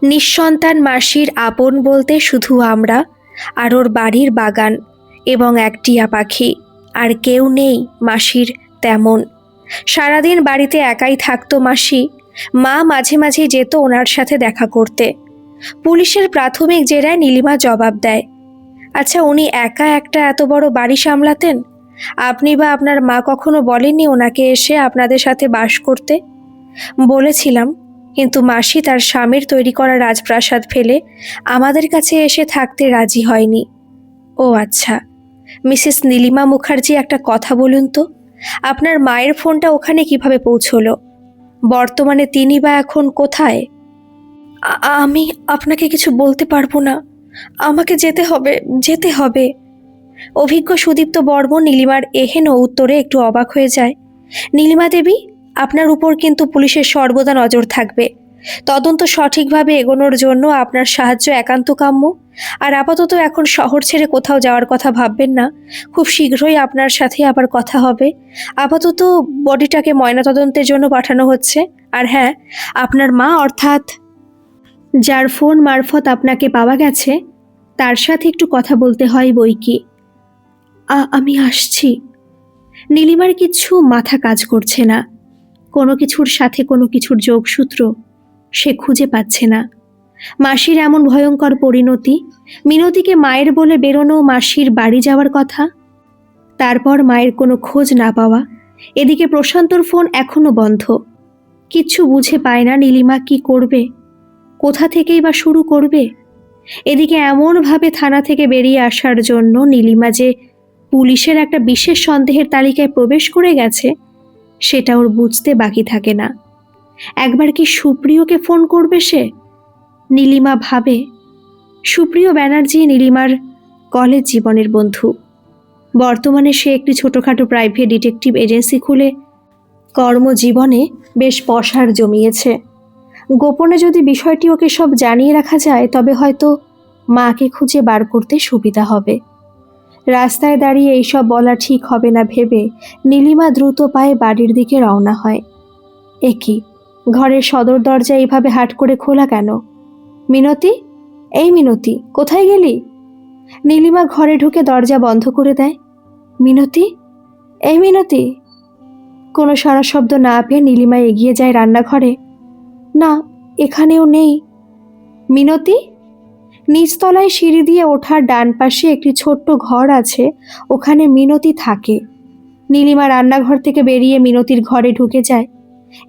নিঃসন্তান মাসির আপন বলতে শুধু আমরা আর ওর বাড়ির বাগান এবং এক টিয়া পাখি, আর কেউ নেই মাসির তেমন। সারাদিন বাড়িতে একাই থাকতো মাসি। মা মাঝে মাঝে যেত ওনার সাথে দেখা করতে। পুলিশের প্রাথমিক জেরায় নীলিমা জবাব দেয়, আচ্ছা, উনি একা একটা এত বড় বাড়ি সামলাতেন? আপনি বা আপনার মা কখনো বলেননি ওনাকে এসে আপনাদের সাথে বাস করতে? বলেছিলাম, কিন্তু মাসি তার স্বামীর তৈরি করা রাজপ্রাসাদ ফেলে আমাদের কাছে এসে থাকতে রাজি হয়নি। ও আচ্ছা, মিসেস নীলিমা মুখার্জি, একটা কথা বলুন তো, আপনার মায়ের ফোনটা ওখানে কিভাবে পৌঁছলো? বর্তমানে তিনি বা এখন কোথায়? আমি আপনাকে কিছু বলতে পারবো না, আমাকে যেতে হবে, যেতে হবে। অভিজ্ঞ সুদীপ্ত বর্মন নীলিমার এহেন উত্তরে একটু অবাক হয়ে যায়। নীলিমা দেবী, আপনার উপর কিন্তু পুলিশের সর্বদা নজর থাকবে। তদন্ত সঠিকভাবে এগোনোর জন্য আপনার সাহায্য একান্ত কাম্য। আর আপাতত এখন শহর ছেড়ে কোথাও যাওয়ার কথা ভাববেন না। খুব শীঘ্রই আপনার সাথে আবার কথা হবে। আপাতত বডিটাকে ময়নাতদন্তের জন্য পাঠানো হচ্ছে। আর হ্যাঁ, আপনার মা, অর্থাৎ যার ফোন মারফত আপনাকে পাওয়া গেছে, তার সাথে একটু কথা বলতে হয় বই কি। আমি আসছি। নীলিমার কিছু মাথা কাজ করছে না। কোনো কিছুর সাথে কোনো কিছুর যোগসূত্র সে খুঁজে পাচ্ছে না। মাসির এমন ভয়ঙ্কর পরিণতি, মিনতিকে মায়ের বলে বেরোনো, মাসির বাড়ি যাওয়ার কথা, তারপর মায়ের কোনো খোঁজ না পাওয়া। এদিকে প্রশান্তর ফোন এখনো বন্ধ। কিচ্ছু বুঝে পায় না নীলিমা কি করবে, কোথা থেকেই বা শুরু করবে। এদিকে এমনভাবে থানা থেকে বেরিয়ে আসার জন্য নীলিমা যে পুলিশের একটা বিশেষ সন্দেহের তালিকায় প্রবেশ করে গেছে, সেটা ওর বুঝতে বাকি থাকে না। একবার কি সুপ্রিয়কে ফোন করবে সে? নীলিমা ভাবে, সুপ্রিয় ব্যানার্জি নীলিমার কলেজ জীবনের বন্ধু। বর্তমানে সে একটি ছোটোখাটো প্রাইভেট ডিটেকটিভ এজেন্সি খুলে কর্মজীবনে বেশ পসার জমিয়েছে। গোপনে যদি বিষয়টি ওকে সব জানিয়ে রাখা যায়, তবে হয়তো মাকে খুঁজে বার করতে সুবিধা হবে। রাস্তায় দাঁড়িয়ে এইসব বলা ঠিক হবে না ভেবে নীলিমা দ্রুত পায়ে বাড়ির দিকে রওনা হয়। একি, ঘরের সদর দরজা এইভাবে হাট করে খোলা কেন? মিনতি, এই মিনতি, কোথায় গেলি? নীলিমা ঘরে ঢুকে দরজা বন্ধ করে দেয়। মিনতি, এই মিনতি। কোনো সাড়া শব্দ না পেয়ে নীলিমা এগিয়ে যায় রান্নাঘরে। না, এখানেও নেই। মিনতি। নিচতলায় সিঁড়ি দিয়ে ওঠার ডান পাশে একটি ছোট্ট ঘর আছে, ওখানে মিনতি থাকে। নীলিমা রান্নাঘর থেকে বেরিয়ে মিনতির ঘরে ঢুকে যায়।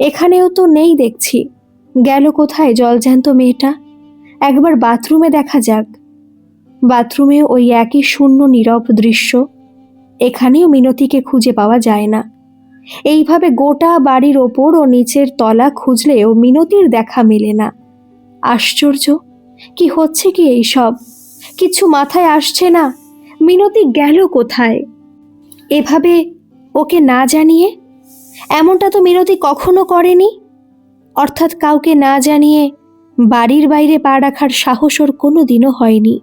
এখানেও তো নেই দেখছি। গেল কোথায় জলজ্যান্ত মেয়েটা? একবার বাথরুমে দেখা যাক। বাথরুমেও ওই একই শূন্য নীরব দৃশ্য। এখানেও মিনতিকে খুঁজে পাওয়া যায় না। এইভাবে গোটা বাড়ির ওপর ও নিচের তলা খুঁজলেও মিনতির দেখা মেলে না। আশ্চর্য, কি হচ্ছে কি এইসব? কিছু মাথায় আসছে না। মিনতি গেল কোথায়? এভাবে ওকে না জানিয়ে? এমনটা তো মিনতি কখনো করেনি। অর্থাৎ কাউকে না জানিয়ে বাড়ির বাইরে পা রাখার সাহস ওর কোনো দিনও হয়নি।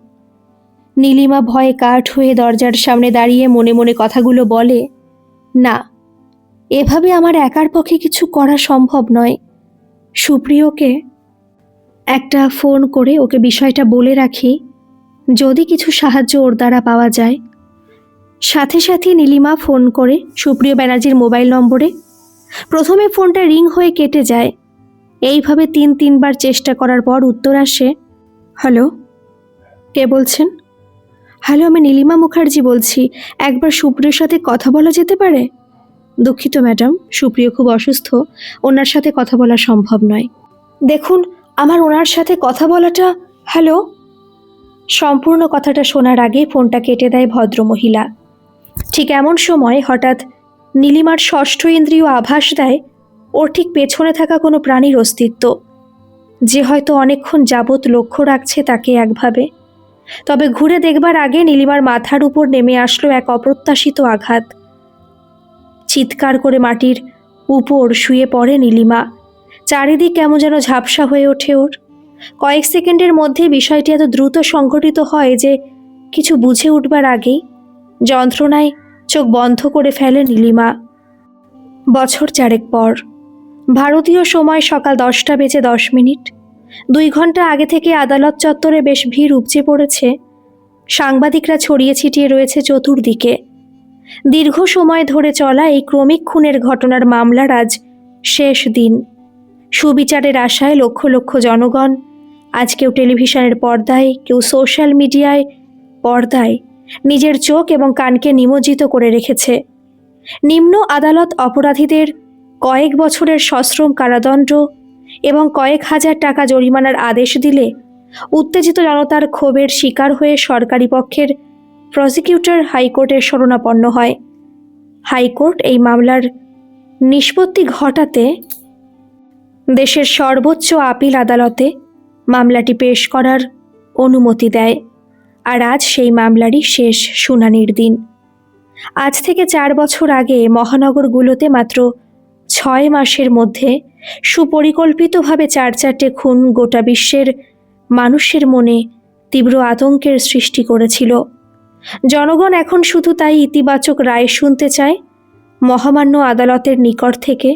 নীলিমা ভয়ে কাঠ হয়ে দরজার সামনে দাঁড়িয়ে মনে মনে কথাগুলো বলে, না, এভাবে আমার একার পক্ষে কিছু করা সম্ভব নয়। সুপ্রিয়কে একটা ফোন করে ওকে বিষয়টা বলে রাখি, যদি কিছু সাহায্য ওর দ্বারা পাওয়া যায়। সাথে সাথে নীলিমা ফোন করে সুপ্রিয় ব্যানার্জির মোবাইল নম্বরে। প্রথমে ফোনটা রিং হয়ে কেটে যায়। এইভাবে 3-3বার চেষ্টা করার পর উত্তর আসে। হ্যালো, কে বলছেন? হ্যালো, আমি নীলিমা মুখার্জি বলছি। একবার সুপ্রিয়র সাথে কথা বলা যেতে পারে? দুঃখিত ম্যাডাম, সুপ্রিয় খুব অসুস্থ, ওনার সাথে কথা বলা সম্ভব নয়। দেখুন, আমার ওনার সাথে কথা বলাটা। হ্যালো। সম্পূর্ণ কথাটা শোনার আগে ফোনটা কেটে দেয় ভদ্রমহিলা। ঠিক এমন সময় হঠাৎ নীলিমার ষষ্ঠ ইন্দ্রিয় আভাস দেয় ওর ঠিক পেছনে থাকা কোনো প্রাণীর অস্তিত্ব, যে হয়তো অনেকক্ষণ যাবৎ লক্ষ্য রাখছে তাকে একভাবে। তবে ঘুরে দেখবার আগে নীলিমার মাথার উপর নেমে আসলো এক অপ্রত্যাশিত আঘাত। চিৎকার করে মাটির উপর শুয়ে পড়ে নীলিমা। চারিদিক কেমন যেন ঝাপসা হয়ে ওঠে ওর। কয়েক সেকেন্ডের মধ্যে বিষয়টি এত দ্রুত সংঘটিত হয় যে কিছু বুঝে উঠবার আগেই যন্ত্রণায় চোখ বন্ধ করে ফেলে নীলিমা। বছর 4 পর, ভারতীয় সময় সকাল 10:10। 2 ঘন্টা আগে থেকে আদালত চত্বরে বেশ ভিড় উপচে পড়েছে। সাংবাদিকরা ছড়িয়ে ছিটিয়ে রয়েছে চতুর্দিকে। দীর্ঘ সময় ধরে চলা এই ক্রমিক খুনের ঘটনার মামলার আজ শেষ দিন। সুবিচারের আশায় লক্ষ লক্ষ জনগণ আজ কেউ টেলিভিশনের পর্দায়, কেউ সোশ্যাল মিডিয়ায় পর্দায় নিজের চোখ এবং কানকে নিমজ্জিত করে রেখেছে। নিম্ন আদালত অপরাধীদের কয়েক বছরের সশ্রম কারাদণ্ড এবং কয়েক হাজার টাকা জরিমানার আদেশ দিলে উত্তেজিত জনতার ক্ষোভের শিকার হয়ে সরকারি পক্ষের প্রসিকিউটর হাইকোর্টের শরণাপন্ন হয়। হাইকোর্ট এই মামলার নিষ্পত্তি ঘটাতে দেশের সর্বোচ্চ আপিল আদালতে মামলাটি পেশ করার অনুমতি দেয়। আর আজ সেই মামলারই শেষ শুনানির দিন। আজ থেকে 4 বছর আগে মহানগরগুলোতে মাত্র 6 মাসের মধ্যে সুপরিকল্পিতভাবে 4 খুন গোটা বিশ্বের মানুষের মনে তীব্র আতঙ্কের সৃষ্টি করেছিল। জনগণ এখন শুধু তাই ইতিবাচক রায় শুনতে চায় মহামান্য আদালতের নিকট থেকে।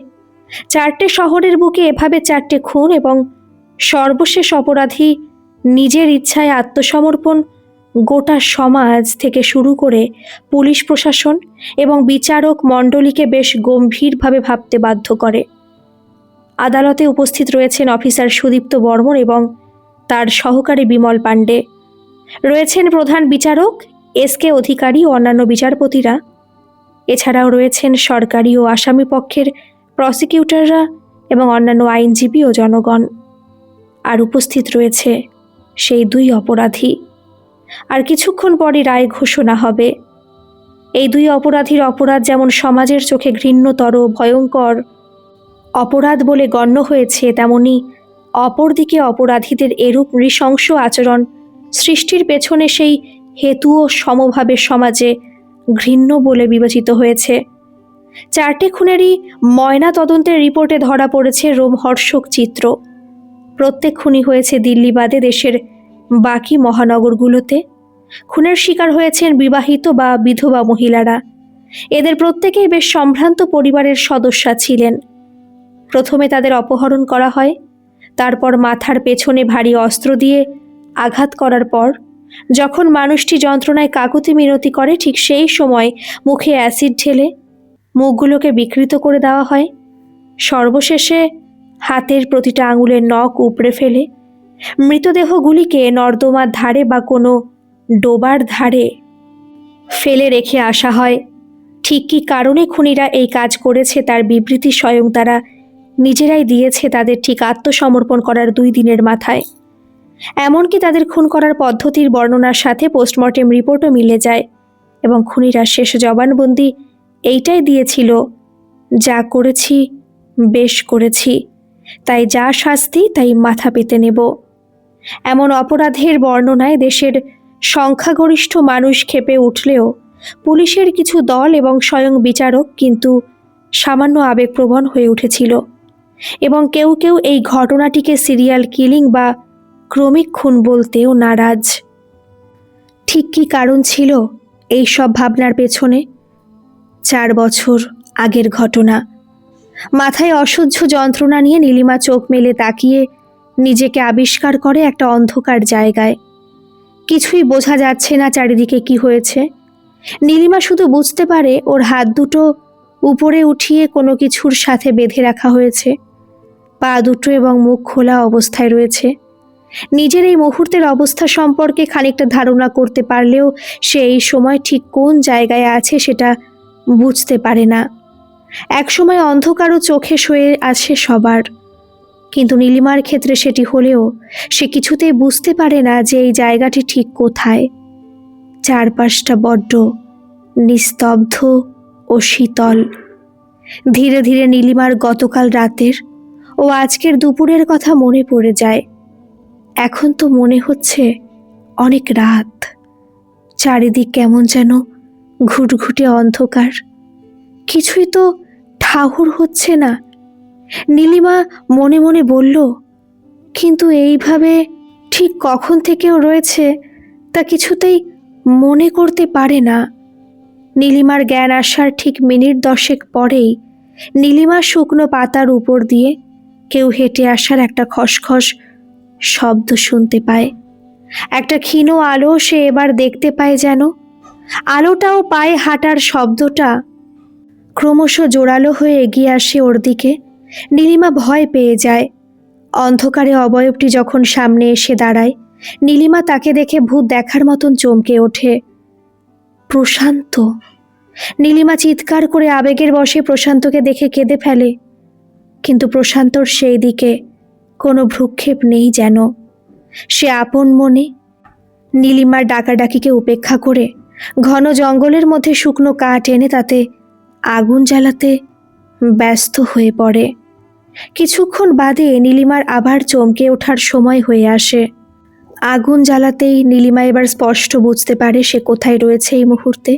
4টে শহরের বুকে এভাবে 4টে খুন এবং সর্বশেষ অপরাধী নিজের ইচ্ছায় আত্মসমর্পণ গোটা সমাজ থেকে শুরু করে পুলিশ প্রশাসন এবং বিচারক মণ্ডলীকে বেশ গম্ভীরভাবে ভাবতে বাধ্য করে। আদালতে উপস্থিত রয়েছেন অফিসার সুদীপ্ত বর্মন এবং তার সহকারী বিমল পাণ্ডে, রয়েছেন প্রধান বিচারক এস.কে. অধিকারী ও অন্যান্য বিচারপতিরা। এছাড়াও রয়েছেন সরকারি ও আসামি পক্ষের প্রসিকিউটররা এবং অন্যান্য আইনজীবী ও জনগণ। আর উপস্থিত রয়েছে সেই 2 অপরাধী। আর কিছুক্ষণ পরই রায় ঘোষণা হবে। এই 2 অপরাধীর অপরাধ যেমন সমাজের চোখে ঘৃণ্যতর ভয়ঙ্কর অপরাধ বলে গণ্য হয়েছে, তেমনি অপরদিকে অপরাধীদের এরূপ নৃশংস আচরণ সৃষ্টির পেছনে সেই হেতুও সমভাবে সমাজে ঘৃণ্য বলে বিবেচিত হয়েছে। 4টে খুনেরই ময়না তদন্তের রিপোর্টে ধরা পড়েছে রোমহর্ষক চিত্র। প্রত্যেক খুনই হয়েছে দিল্লি বাদে দেশের বাকি মহানগরগুলোতে। খুনের শিকার হয়েছেন বিবাহিত বা বিধবা মহিলারা। এদের প্রত্যেকেই বেশ সম্ভ্রান্ত পরিবারের সদস্য ছিলেন। প্রথমে তাদের অপহরণ করা হয়, তারপর মাথার পেছনে ভারী অস্ত্র দিয়ে আঘাত করার পর যখন মানুষটি যন্ত্রণায় কাকুতি মিনতি করে, ঠিক সেই সময় মুখে অ্যাসিড ঢেলে মুখগুলোকে বিকৃত করে দেওয়া হয়। সর্বশেষে হাতের প্রতিটা আঙুলের নখ উপড়ে ফেলে মৃতদেহগুলিকে নর্দমার ধারে বা কোনো ডোবার ধারে ফেলে রেখে আসা হয়। ঠিক কী কারণে খুনিরা এই কাজ করেছে তার বিবৃতি স্বয়ং তারা নিজেরাই দিয়েছে তাদের ঠিক আত্মসমর্পণ করার 2 দিনের মাথায়। এমনকি তাদের খুন করার পদ্ধতির বর্ণনার সাথে পোস্টমর্টেম রিপোর্টও মিলে যায় এবং খুনিরা শেষ জবানবন্দি এইটাই দিয়েছিল, যা করেছি বেশ করেছি, তাই যা শাস্তি তাই মাথা পেতে নেব। এমন অপরাধের বর্ণনায় দেশের সংখ্যাগরিষ্ঠ মানুষ ক্ষেপে উঠলেও পুলিশের কিছু দল এবং স্বয়ং বিচারক কিন্তু সামান্য আবেগপ্রবণ হয়ে উঠেছিল এবং কেউ কেউ এই ঘটনাটিকে সিরিয়াল কিলিং বা ক্রমিক খুন বলতেও নারাজ। ঠিক কী কারণ ছিল এই সব ভাবনার পেছনে? 4 বছর আগের ঘটনা। মাথায় অসহ্য যন্ত্রণা নিয়ে নীলিমা চোখ মেলে তাকিয়ে নিজেকে আবিষ্কার করে একটা অন্ধকার জায়গায়। কিছুই বোঝা যাচ্ছে না চারিদিকে কি হয়েছে। নীলিমা শুধু বুঝতে পারে ওর হাত দুটো উপরে উঠিয়ে কোনো কিছুর সাথে বেঁধে রাখা হয়েছে, পা দুটো এবং মুখ খোলা অবস্থায় রয়েছে। নিজের এই মুহূর্তের অবস্থা সম্পর্কে খানিকটা ধারণা করতে পারলেও সে এই সময় ঠিক কোন জায়গায় আছে সেটা বুঝতে পারে না। একসময় অন্ধকারও চোখে শুয়ে আছে সবার, কিন্তু নীলিমার ক্ষেত্রে সেটি হলেও সে কিছুতেই বুঝতে পারে না যে এই জায়গাটি ঠিক কোথায়। চারপাশটা বড্ড নিস্তব্ধ ও শীতল। ধীরে ধীরে নীলিমার গতকাল রাতের ও আজকের দুপুরের কথা মনে পড়ে যায়। এখন তো মনে হচ্ছে অনেক রাত। চারিদিক কেমন যেন ঘুটঘুটে অন্ধকার, কিছুই তো ঠাহর হচ্ছে না। নীলিমা মনে মনে বলল, কিন্তু এইভাবে ঠিক কখন থেকেও রয়েছে তা কিছুতেই মনে করতে পারে না। নীলিমার জ্ঞান আসার ঠিক মিনিট 10 পরেই নীলিমা শুকনো পাতার উপর দিয়ে কেউ হেঁটে আসার একটা খসখস শব্দ শুনতে পায়। একটা ক্ষীণ আলো সে এবার দেখতে পায় যেন। আলোটাও পায়ে হাঁটার শব্দটা ক্রমশ জোরালো হয়ে এগিয়ে আসে ওর দিকে। নীলিমা ভয় পেয়ে যায়। অন্ধকারে অবয়বটি যখন সামনে এসে দাঁড়ায়, নীলিমা তাকে দেখে ভূত দেখার মতন চমকে ওঠে। প্রশান্ত! নীলিমা চিৎকার করে আবেগের বশে প্রশান্তকে দেখে কেঁদে ফেলে, কিন্তু প্রশান্তর সেই দিকে কোনো ভ্রুক্ষেপ নেই যেন। সে আপন মনে নীলিমার ডাকাডাকিকে উপেক্ষা করে ঘন জঙ্গলের মধ্যে শুকনো কাঠ এনে তাতে আগুন জ্বালাতে ব্যস্ত হয়ে পড়ে। কিছুক্ষণ বাদে নীলিমার আবার চমকে ওঠার সময় হয়ে আসে। আগুন জ্বালাতেই নীলিমা এবার স্পষ্ট বুঝতে পারে সে কোথায় রয়েছে এই মুহূর্তে।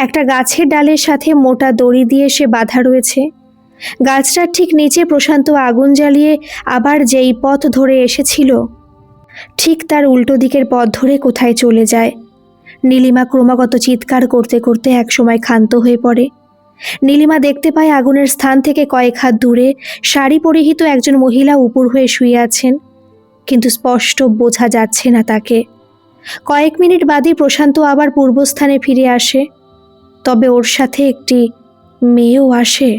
একটা গাছের ডালের সাথে মোটা দড়ি দিয়ে সে বাঁধা রয়েছে। গাছটার ঠিক নিচে প্রশান্ত আগুন জ্বালিয়ে আবার যেই পথ ধরে এসেছিল ঠিক তার উল্টো দিকের পথ ধরে কোথায় চলে যায়। নীলিমা ক্রমাগত চিৎকার করতে করতে একসময় ক্ষান্ত হয়ে পড়ে। নীলিমা দেখতে পায় আগুনের স্থান থেকে কয়েক হাত দূরে শাড়ি পরিহিত একজন মহিলা উপুর হয়ে শুয়ে আছেন, কিন্তু স্পষ্ট বোঝা যাচ্ছে না তাকে। কয়েক মিনিট বাদে প্রশান্ত আবার পূর্বস্থানে ফিরে আসে, তবে ওর সাথে একটি মেয়েও আসে।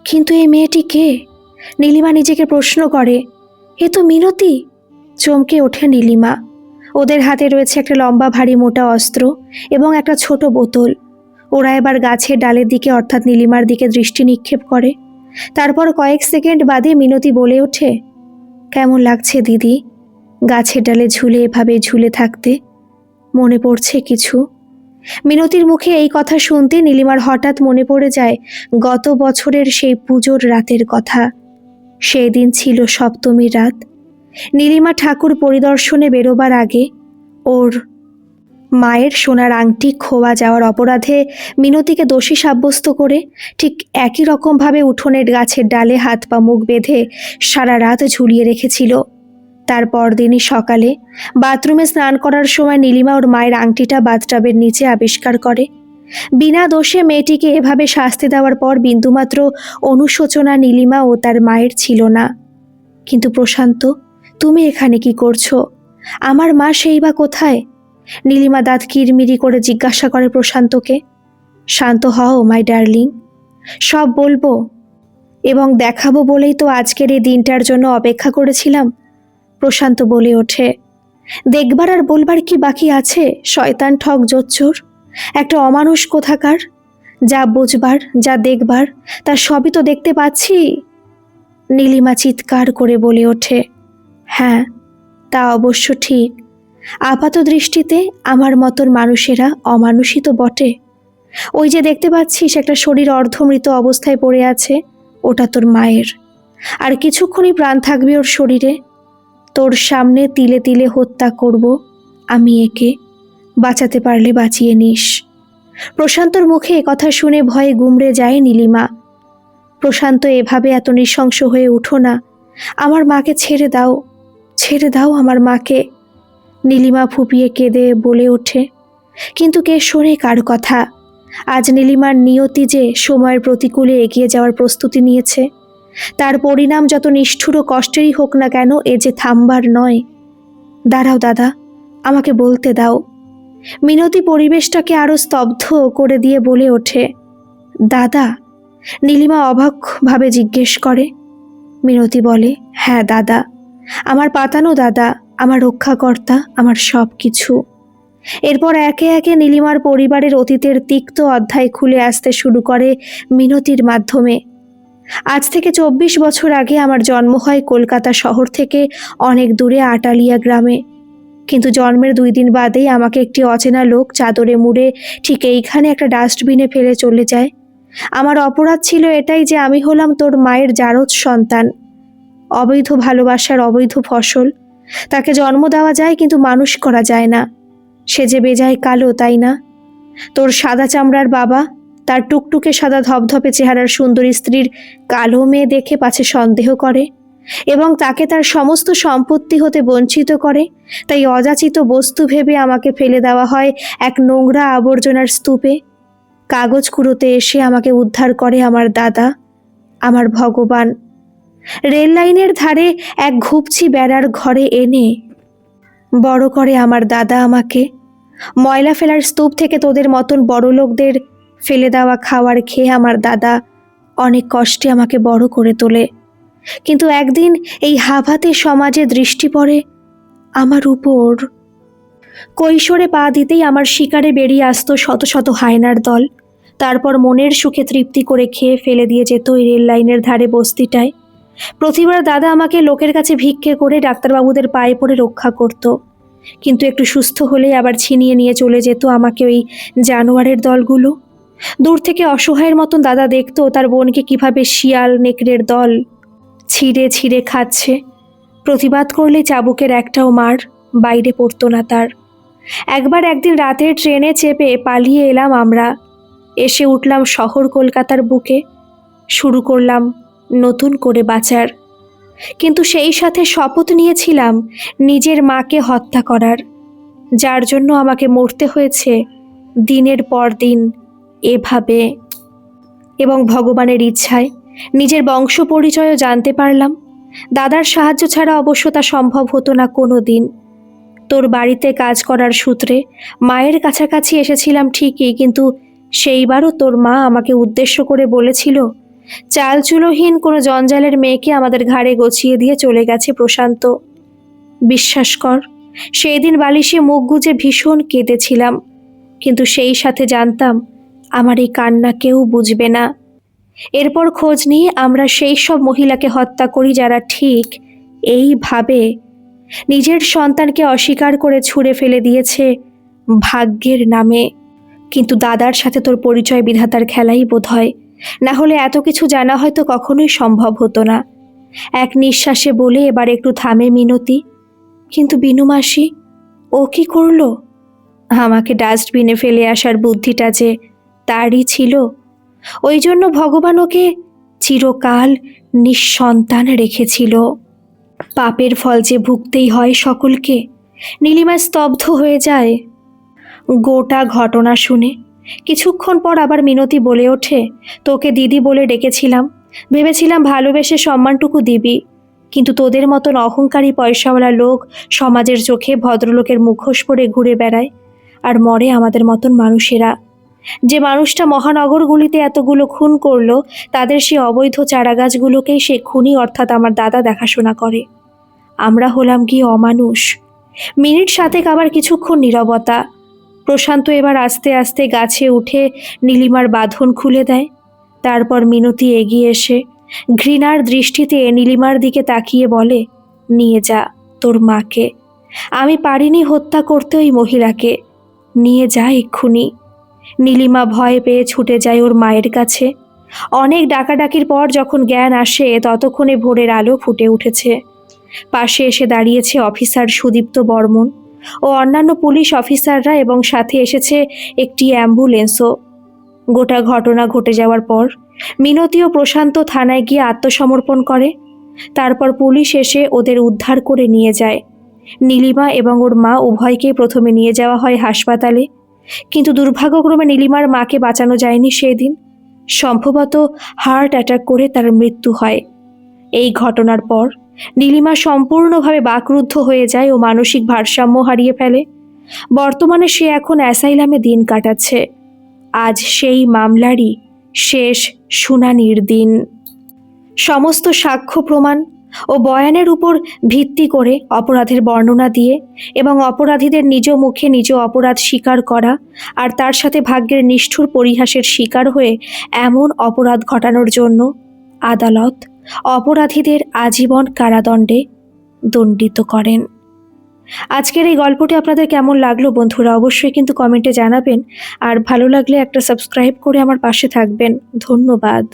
কিন্তু এই মেয়েটি কে? নীলিমা নিজেকে প্রশ্ন করে। এ তো মিনতি। চমকে ওঠে নীলিমা। ওদের হাতে রয়েছে একটা লম্বা ভারী মোটা অস্ত্র এবং একটা ছোট বোতল। ওরা এবার গাছের ডালের দিকে অর্থাৎ নীলিমার দিকে দৃষ্টি নিক্ষেপ করে। তারপর কয়েক সেকেন্ড বাদে মিনতি বলে ওঠে, কেমন লাগছে দিদি গাছের ডালে ঝুলে এভাবে ঝুলে থাকতে? মনে পড়ছে কিছু? মিনতির মুখে এই কথা শুনতে নীলিমার হঠাৎ মনে পড়ে যায় গত বছরের সেই পুজোর রাতের কথা। সেই দিন ছিল সপ্তমীর রাত। নীলিমা ঠাকুর পরিদর্শনে বেরোবার আগে ওর মায়ের সোনার আংটি খোয়া যাওয়ার অপরাধে মিনতিকে দোষী সাব্যস্ত করে ঠিক একই রকমভাবে উঠোনের গাছের ডালে হাত পা মুখ বেঁধে সারা রাত ঝুলিয়ে রেখেছিল। তারপর দিনই সকালে বাথরুমে স্নান করার সময় নীলিমা ওর মায়ের আংটিটা বাথটাবের নিচে আবিষ্কার করে। বিনা দোষে মেয়েটিকে এভাবে শাস্তি দেওয়ার পর বিন্দুমাত্র অনুশোচনা নীলিমা ও তার মায়ের ছিল না। কিন্তু প্রশান্ত, তুমি এখানে কি করছো? আমার মা সেই বা কোথায়? নীলিমা দাঁত কিরমিরি করে জিজ্ঞাসা করে প্রশান্তকে। শান্ত হও মাই ডার্লিং, সব বলবো এবং দেখাবো বলেই তো আজকের এই দিনটার জন্য অপেক্ষা করেছিলাম। প্রশান্ত বলে ওঠে, দেখবার আর বলবার কি বাকি আছে? শয়তান ঠক জোচ্চোর, একটা অমানুষ কোথাকার। যা বুঝবার যা দেখবার তা সবই তো দেখতে পাচ্ছি। নীলিমা চিৎকার করে বলে ওঠে, হ্যাঁ তা অবশ্য ঠিক। আপাত দৃষ্টিতে আমার মতন মানুষেরা অমানুষই তো বটে। ওই যে দেখতে পাচ্ছিস একটা শরীর অর্ধমৃত অবস্থায় পড়ে আছে, ওটা তোর মায়ের। আর কিছুক্ষণই প্রাণ থাকবে ওর শরীরে। তোর সামনে তিলে তিলে হত্যা করব আমি একে, বাঁচাতে পারলে বাঁচিয়ে নিস। প্রশান্তর মুখে কথা শুনে ভয়ে গুমড়ে যায় নীলিমা। প্রশান্ত, এভাবে এত নৃশংস হয়ে উঠো না। আমার মাকে ছেড়ে দাও, ছেড়ে দাও আমার মাকে। নীলিমা ফুপিয়ে কেঁদে বলে ওঠে। কিন্তু কে শোনে কার কথা? আজ নীলিমার নিয়তি যে সময়ের প্রতিকূলে এগিয়ে যাওয়ার প্রস্তুতি নিয়েছে। তার পরিণাম যত নিষ্ঠুর ও কষ্টেরই হোক না কেন, এ যে থামবার নয়। দাঁড়াও দাদা, আমাকে বলতে দাও। মিনতি পরিবেশটাকে আরো স্তব্ধ করে দিয়ে বলে ওঠে, দাদা? নীলিমা অবাকভাবে জিজ্ঞেস করে। মিনতি বলে, হ্যাঁ দাদা, আমার পাতানো দাদা, আমার রক্ষাকর্তা, আমার সব কিছু। এরপর একে একে নীলিমার পরিবারের অতীতের তিক্ত অধ্যায় খুলে আসতে শুরু করে মিনতির মাধ্যমে। আজ থেকে 24 বছর আগে আমার জন্ম হয় কলকাতা শহর থেকে অনেক দূরে আটালিয়া গ্রামে। কিন্তু জন্মের 2 দিন বাদেই আমাকে একটি অচেনা লোক চাদরে মুড়ে ঠিক এইখানে একটা ডাস্টবিনে ফেলে চলে যায়। আমার অপরাধ ছিল এটাই যে আমি হলাম তোর মায়ের জারজ সন্তান। অবৈধ ভালোবাসার অবৈধ ফসল। তাকে জন্ম দেওয়া যায় কিন্তু মানুষ করা যায় না। সে যে বেজায় কালো, তাই না? তোর সাদা চামড়ার বাবা তার টুকটুকে সাদা ধপধপে চেহারার সুন্দরী স্ত্রীর কালো মেয়ে দেখে পাছে সন্দেহ করে এবং তাকে তার সমস্ত সম্পত্তি হতে বঞ্চিত করে। তাই অযাচিত বস্তু ভেবে আমাকে ফেলে দেওয়া হয় এক নোংরা আবর্জনার স্তূপে। কাগজ কুড়োতে এসে আমাকে উদ্ধার করে আমার দাদা, আমার ভগবান। রেল লাইনের ধারে এক ঘুপচি বেড়ার ঘরে এনে বড় করে আমার দাদা আমাকে। ময়লা ফেলার স্তূপ থেকে তোদের মতন বড় লোকদের ফেলে দেওয়া খাবার খেয়ে আমার দাদা অনেক কষ্টে আমাকে বড় করে তোলে। কিন্তু একদিন এই হাভাতে সমাজে দৃষ্টি পড়ে আমার উপর। কৈশোরে পা দিতেই আমার শিকারে বেরিয়ে আসতো শত শত হায়নার দল। তারপর মনের সুখে তৃপ্তি করে খেয়ে ফেলে দিয়ে যেত ওই রেল লাইনের ধারে বস্তিটায়। প্রতিবার দাদা আমাকে লোকের কাছে ভিক্ষে করে ডাক্তারবাবুদের পায়ে পড়ে রক্ষা করত, কিন্তু একটু সুস্থ হলেই আবার ছিনিয়ে নিয়ে চলে যেত আমাকে ওই জানোয়ারের দলগুলো। দূর থেকে অসহায়ের মতন দাদা দেখতো তার বোনকে কিভাবে শিয়াল নেকড়ের দল ছিঁড়ে ছিঁড়ে খাচ্ছে। প্রতিবাদ করলে চাবুকের একটাও মার বাইরে পড়তো না তার। একদিন রাতের ট্রেনে চেপে পালিয়ে এলাম আমরা, এসে উঠলাম শহর কলকাতার বুকে, শুরু করলাম নতুন করে বাঁচার। কিন্তু সেই সাথে শপথ নিয়েছিলাম নিজের মাকে হত্যা করার, যার জন্য আমাকে মরতে হয়েছে দিনের পর দিন এভাবে। এবং ভগবানের ইচ্ছায় নিজের বংশ পরিচয়ও জানতে পারলাম। দাদার সাহায্য ছাড়া অবশ্য তা সম্ভব হতো না কোনো দিন। তোর বাড়িতে কাজ করার সূত্রে মায়ের কাছাকাছি এসেছিলাম ঠিকই, কিন্তু সেইবারও তোর মা আমাকে উদ্দেশ্য করে বলেছিল, চালচুলোহীন কোনো জঞ্জালের মেয়েকে আমাদের ঘাড়ে গছিয়ে দিয়ে চলে গেছে প্রশান্ত। বিশ্বাস কর, সেই দিন বালিশে মুখ গুজে ভীষণ কেঁদেছিলাম, কিন্তু সেই সাথে জানতাম আমার এই কান্না কেউ বুঝবে না। এরপর খোঁজ নিয়ে আমরা সেই সব মহিলাকে হত্যা করি যারা ঠিক এইভাবে নিজের সন্তানকে অস্বীকার করে ছুঁড়ে ফেলে দিয়েছে ভাগ্যের নামে। কিন্তু দাদার সাথে তোর পরিচয় বিধাতার খেলাই বোধ হয়, না হলে এত কিছু জানা হয়তো কখনোই সম্ভব হতো না। এক নিঃশ্বাসে বলে এবার একটু থামে মিনতি, কিন্তু বিনু মাসি ও কি করলো? আমাকে ডাস্টবিনে ফেলে আসার বুদ্ধিটা যে তারই ছিল, ওই জন্য ভগবান ওকে চিরকাল নিঃসন্তান রেখেছিল। পাপের ফল যে ভুগতেই হয় সকলকে। নীলিমা স্তব্ধ হয়ে যায় গোটা ঘটনা শুনে। কিছুক্ষণ পর আবার মিনতি বলে ওঠে, তোকে দিদি বলে ডেকেছিলাম, ভেবেছিলাম ভালোবেসে সম্মানটুকু দিবি, কিন্তু তোদের মতন অহংকারী পয়সাওয়ালা লোক সমাজের চোখে ভদ্রলোকের মুখোশ পরে ঘুরে বেড়ায়, আর মরে আমাদের মতন মানুষেরা। যে মানুষটা মহানগরগুলিতে এতগুলো খুন করলো, তাদের সে অবৈধ চারাগাছগুলোকেই সে খুনি অর্থাৎ আমার দাদা দেখাশোনা করে। আমরা হলাম গিয়ে অমানুষ। মিনিট সাতেক আবার কিছুক্ষণ নীরবতা। প্রশান্ত এবার আস্তে আস্তে গাছে উঠে নীলিমার বাঁধন খুলে দেয়। তারপর মিনতি এগিয়ে এসে ঘৃণার দৃষ্টিতে নীলিমার দিকে তাকিয়ে বলে, নিয়ে যা তোর মাকে। আমি পারিনি হত্যা করতে ওই মহিলাকে, নিয়ে যা এক্ষুনি। নীলিমা ভয় পেয়ে ছুটে যায় ওর মায়ের কাছে। অনেক ডাকাডাকির পর যখন জ্ঞান আসে ততক্ষণে ভোরের আলো ফুটে উঠেছে। পাশে এসে দাঁড়িয়েছে অফিসার সুদীপ্ত বর্মন ও অন্যান্য পুলিশ অফিসাররা, এবং সাথে এসেছে একটি অ্যাম্বুলেন্সও। গোটা ঘটনা ঘটে যাওয়ার পর মিনতি ও প্রশান্ত থানায় গিয়ে আত্মসমর্পণ করে। তারপর পুলিশ এসে ওদের উদ্ধার করে নিয়ে যায়। নীলিমা এবং ওর মা উভয়কেই প্রথমে নিয়ে যাওয়া হয় হাসপাতালে, কিন্তু দুর্ভাগ্যক্রমে নীলিমার মাকে বাঁচানো যায়নি সেদিন। সম্ভবত হার্ট অ্যাটাক করে তার মৃত্যু হয়। এই ঘটনার পর নীলিমা সম্পূর্ণভাবে বাকরুদ্ধ হয়ে যায় ও মানসিক ভারসাম্য হারিয়ে ফেলে। বর্তমানে সে এখন অ্যাসাইলামে দিন কাটাচ্ছে। আজ সেই মামলারই শেষ শুনানির দিন। সমস্ত সাক্ষ্য প্রমাণ ও বয়ানের উপর ভিত্তি করে অপরাধের বর্ণনা দিয়ে এবং অপরাধীদের নিজ মুখে নিজ অপরাধ স্বীকার করা, আর তার সাথে ভাগ্যের নিষ্ঠুর পরিহাসের শিকার হয়ে এমন অপরাধ ঘটানোর জন্য আদালত অপরাধীদের আজীবন কারাদণ্ডে দণ্ডিত করেন। আজকের এই গল্পটি আপনাদের কেমন লাগলো বন্ধুরা, অবশ্যই কিন্তু কমেন্টে জানাবেন, আর ভালো লাগলে একটা সাবস্ক্রাইব করে আমার পাশে থাকবেন। ধন্যবাদ।